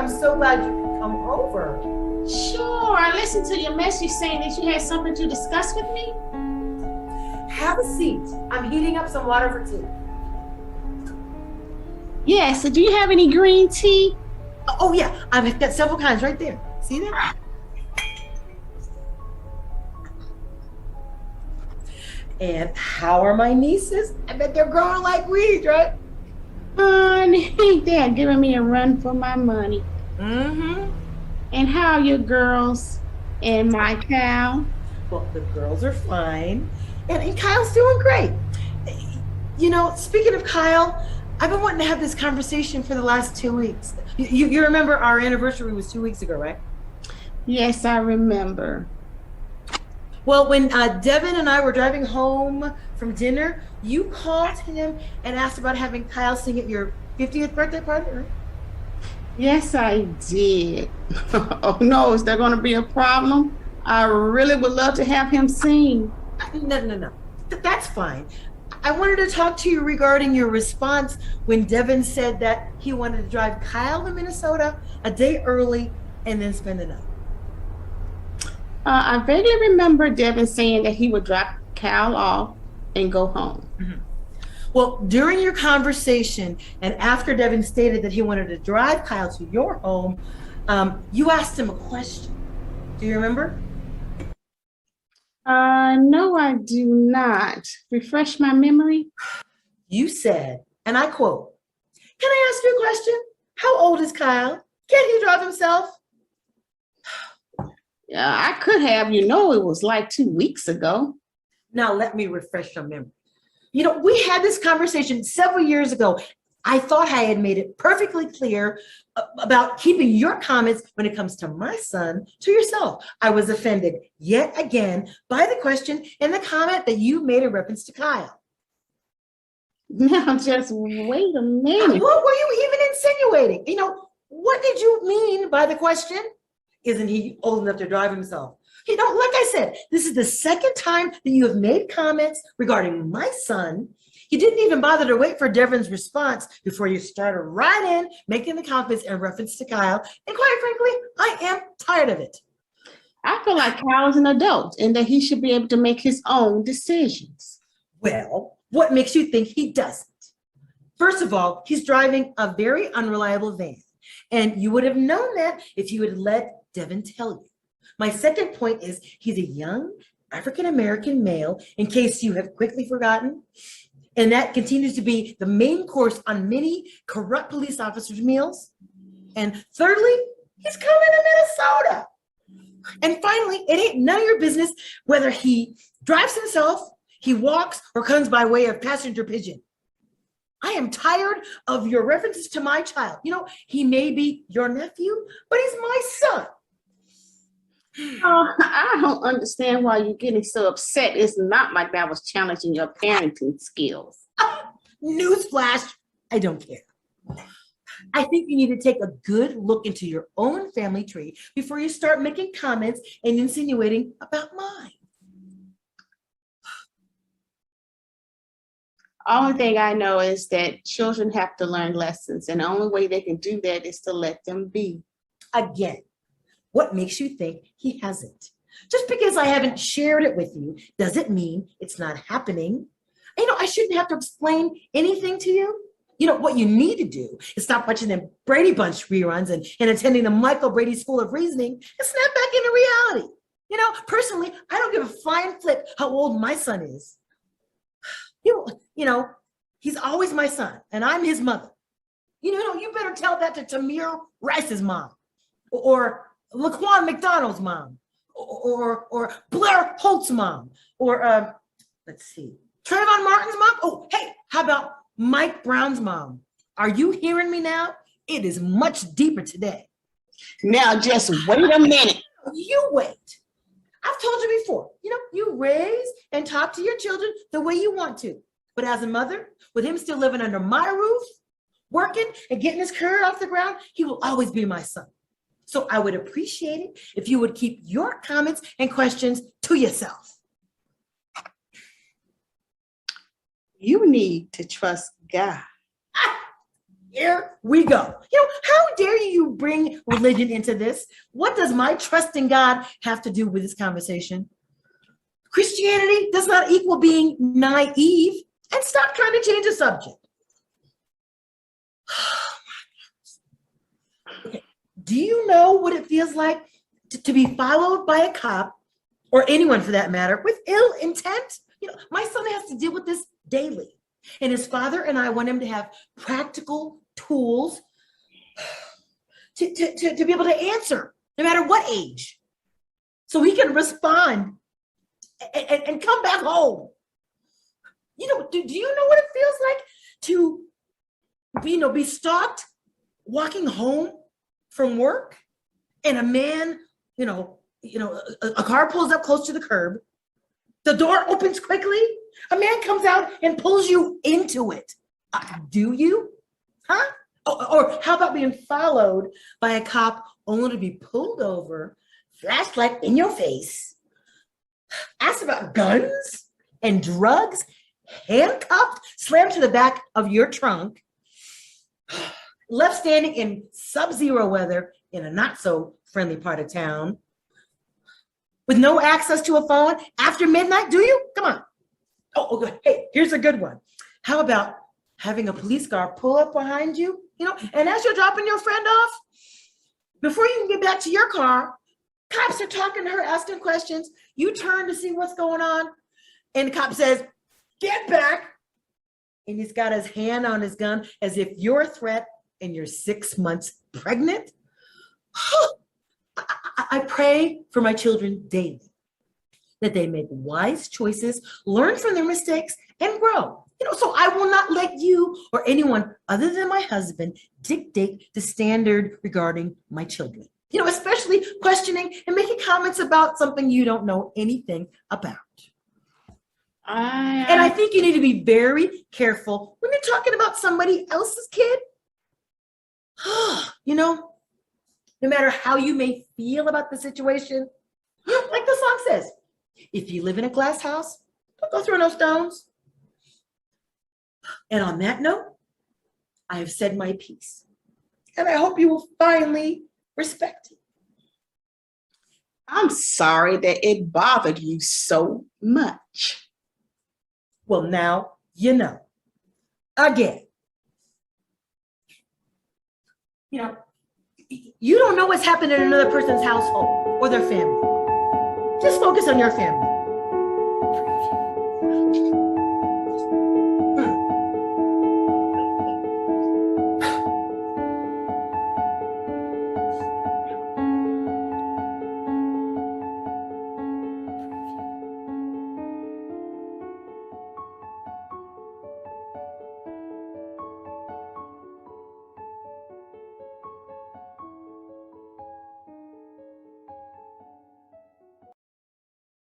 I'm so glad you could come over. Sure, I listened to your message saying that you had something to discuss with me. Have a seat. I'm heating up some water for tea. Yes, so do you have any green tea? Oh yeah, I've got several kinds right there. See that? And how are my nieces? I bet they're growing like weeds, right? Honey, they're giving me a run for my money. Mm-hmm. And how are your girls and my cow? Well, the girls are fine. And Kyle's doing great. You know, speaking of Kyle, I've been wanting to have this conversation for the last 2 weeks. You remember our anniversary was 2 weeks ago, right? Yes, I remember. Well, when Devin and I were driving home from dinner, you called him and asked about having Kyle sing at your 50th birthday party, right? Yes, I did. Oh no, is there going to be a problem? I really would love to have him sing. No. That's fine. I wanted to talk to you regarding your response when Devin said that he wanted to drive Kyle to Minnesota a day early and then spend the night. I vaguely remember Devin saying that he would drop Cal off and go home. Mm-hmm. Well, during your conversation and after Devin stated that he wanted to drive Kyle to your home, you asked him a question. Do you remember? No, I do not. Refresh my memory. You said, and I quote, "Can I ask you a question? How old is Kyle? Can he drive himself?" Yeah, I could have. It was like 2 weeks ago. Now let me refresh your memory. We had this conversation several years ago. I thought I had made it perfectly clear about keeping your comments when it comes to my son to yourself. I was offended yet again by the question and the comment that you made in reference to Kyle. Now, just wait a minute. What were you even insinuating? What did you mean by the question? Isn't he old enough to drive himself? Like I said, this is the second time that you have made comments regarding my son. You didn't even bother to wait for Devin's response before you started right in making the comments in reference to Kyle. And quite frankly, I am tired of it. I feel like Kyle is an adult and that he should be able to make his own decisions. Well, what makes you think he doesn't? First of all, he's driving a very unreliable van. And you would have known that if you had let Devin tell you. My second point is he's a young African-American male, in case you have quickly forgotten. And that continues to be the main course on many corrupt police officers' meals. And thirdly, he's coming to Minnesota. And finally, it ain't none of your business whether he drives himself, he walks, or comes by way of passenger pigeon. I am tired of your references to my child. He may be your nephew, but he's my son. Oh, I don't understand why you're getting so upset. It's not like that was challenging your parenting skills. Newsflash, I don't care. I think you need to take a good look into your own family tree before you start making comments and insinuating about mine. Only thing I know is that children have to learn lessons, and the only way they can do that is to let them be. Again, what makes you think he hasn't? Just because I haven't shared it with you doesn't mean it's not happening. I shouldn't have to explain anything to you. What you need to do is stop watching them Brady Bunch reruns and attending the Michael Brady School of Reasoning and snap back into reality. Personally, I don't give a flying flip how old my son is. He's always my son, and I'm his mother. You better tell that to Tamir Rice's mom, or Laquan McDonald's mom, or Blair Holt's mom, or let's see, Trayvon Martin's mom. Oh, hey, how about Mike Brown's mom? Are you hearing me now? It is much deeper today. Now, just wait a minute. You wait. I've told you before, you raise and talk to your children the way you want to. But as a mother, with him still living under my roof, working and getting his career off the ground, he will always be my son. So I would appreciate it if you would keep your comments and questions to yourself. You need to trust God. Here we go. How dare you bring religion into this? What does my trust in God have to do with this conversation? Christianity does not equal being naive. And stop trying to change the subject. Okay. Do you know what it feels like to be followed by a cop, or anyone for that matter, with ill intent? My son has to deal with this daily. And his father and I want him to have practical tools to be able to answer, no matter what age, so he can respond and come back home. Do you know what it feels like to be stalked walking home from work, and a man, a car pulls up close to the curb, the door opens quickly, a man comes out and pulls you into it. Do you? Huh? Or how about being followed by a cop only to be pulled over, flashlight in your face, asked about guns and drugs, handcuffed, slammed to the back of your trunk, left standing in sub-zero weather in a not so friendly part of town, with no access to a phone after midnight? Do you? Come on. Hey, here's a good one. How about having a police car pull up behind you, and as you're dropping your friend off, before you can get back to your car, cops are talking to her, asking questions. You turn to see what's going on, and the cop says, "Get back." And he's got his hand on his gun as if you're a threat and you're 6 months pregnant. I pray for my children daily that they make wise choices, learn from their mistakes, and grow. So I will not let you or anyone other than my husband dictate the standard regarding my children. Especially questioning and making comments about something you don't know anything about. And I think you need to be very careful when you're talking about somebody else's kid. No matter how you may feel about the situation, like the song says, if you live in a glass house, don't go throwing no stones. And on that note, I have said my piece, and I hope you will finally respect it. I'm sorry that it bothered you so much. Well, now you know. Again, you don't know what's happened in another person's household or their family. Just focus on your family.